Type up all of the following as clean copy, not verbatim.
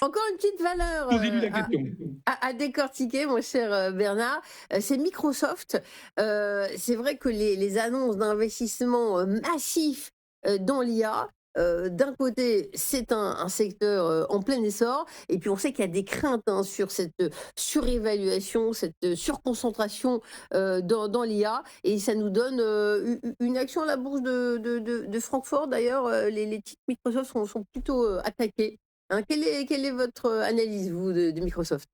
Encore une petite valeur Posez-lui la à, question. à décortiquer, mon cher Bernard, c'est Microsoft. C'est vrai que les annonces d'investissement massifs dans l'IA, d'un côté, c'est un secteur en plein essor, et puis on sait qu'il y a des craintes hein, sur cette surévaluation, cette surconcentration dans l'IA, et ça nous donne une action à la bourse de Francfort. D'ailleurs, les titres Microsoft sont plutôt attaqués. Hein, quelle est votre analyse, vous, de Microsoft?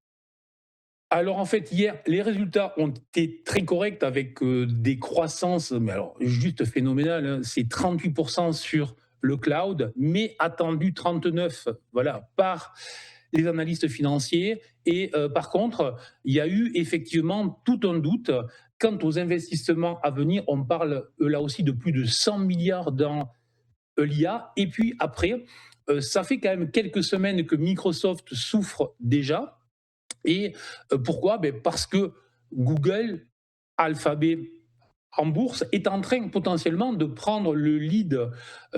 Alors en fait, hier, les résultats ont été très corrects avec des croissances, mais alors juste phénoménales, hein. C'est 38% sur le cloud, mais attendu 39, voilà, par les analystes financiers. Et par contre, il y a eu effectivement tout un doute quant aux investissements à venir. On parle là aussi de plus de 100 milliards dans l'IA. Et puis après, ça fait quand même quelques semaines que Microsoft souffre déjà. Et pourquoi? Parce que Google, Alphabet en bourse est en train potentiellement de prendre le lead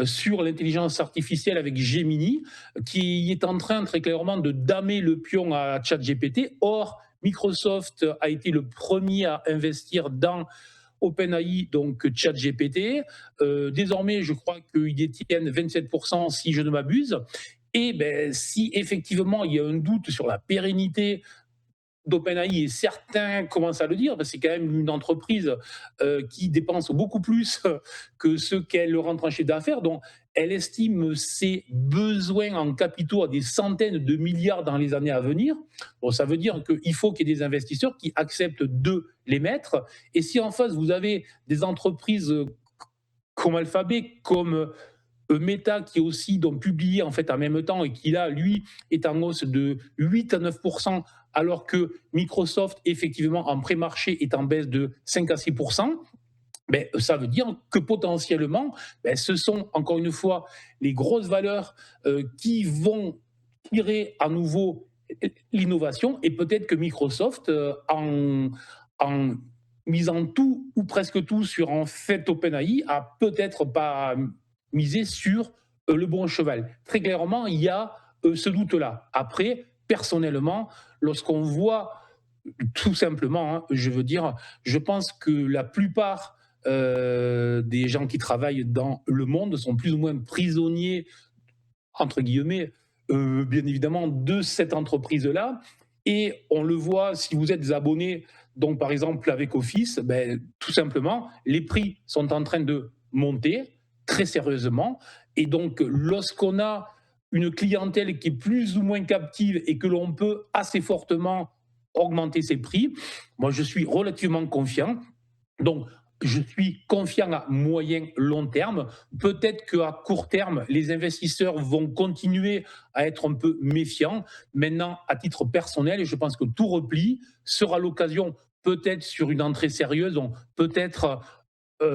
sur l'intelligence artificielle avec Gemini, qui est en train très clairement de damer le pion à ChatGPT. Or, Microsoft a été le premier à investir dans OpenAI, donc ChatGPT. Désormais, je crois qu'ils détiennent 27% si je ne m'abuse. Et si effectivement il y a un doute sur la pérennité d'OpenAI, et certains commencent à le dire, c'est quand même une entreprise qui dépense beaucoup plus que ce qu'elle rentre en chiffre d'affaires, donc elle estime ses besoins en capitaux à des centaines de milliards dans les années à venir. Bon, ça veut dire qu'il faut qu'il y ait des investisseurs qui acceptent de les mettre. Et si en face, vous avez des entreprises comme Alphabet, comme Meta, qui est aussi donc publié en fait en même temps et qui là, lui, est en hausse de 8 à 9%, alors que Microsoft, effectivement, en pré-marché, est en baisse de 5 à 6%. Ça veut dire que potentiellement, ce sont encore une fois les grosses valeurs qui vont tirer à nouveau l'innovation, et peut-être que Microsoft, en misant tout ou presque tout sur en fait OpenAI, a peut-être pas misé sur le bon cheval. Très clairement, il y a ce doute-là. Après, personnellement, lorsqu'on voit tout simplement, hein, je veux dire, je pense que la plupart des gens qui travaillent dans le monde sont plus ou moins prisonniers, entre guillemets, bien évidemment, de cette entreprise-là. Et on le voit si vous êtes des abonnés, donc par exemple avec Office, tout simplement, les prix sont en train de monter très sérieusement. Et donc, lorsqu'on a une clientèle qui est plus ou moins captive et que l'on peut assez fortement augmenter ses prix, moi je suis relativement confiant. Donc, je suis confiant à moyen long terme. Peut-être qu'à court terme, les investisseurs vont continuer à être un peu méfiants. Maintenant, à titre personnel, je pense que tout repli sera l'occasion, peut-être sur une entrée sérieuse, donc peut-être 10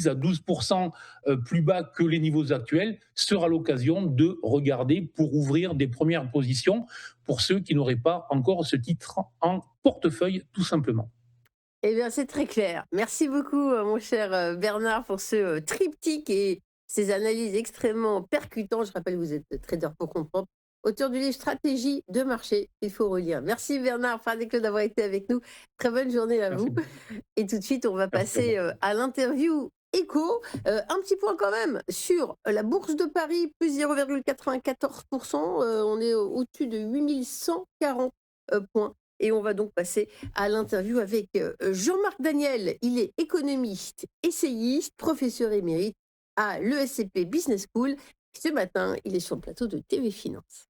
à 12% plus bas que les niveaux actuels, sera l'occasion de regarder pour ouvrir des premières positions pour ceux qui n'auraient pas encore ce titre en portefeuille, tout simplement. Eh bien, c'est très clair. Merci beaucoup, mon cher Bernard, pour ce triptyque et ces analyses extrêmement percutantes. Je rappelle, vous êtes trader pour comprendre, auteur du livre Stratégie de marché, il faut relire. Merci Bernard Fardeck d'avoir été avec nous. Très bonne journée à Merci vous. beaucoup. Et tout de suite, on va Merci, au revoir. passer à l'interview écho. Un petit point quand même sur la bourse de Paris, plus 0,94%. On est au-dessus de 8140 points. Et on va donc passer à l'interview avec Jean-Marc Daniel. Il est économiste, essayiste, professeur émérite à l'ESCP Business School. Ce matin, il est sur le plateau de TV Finance.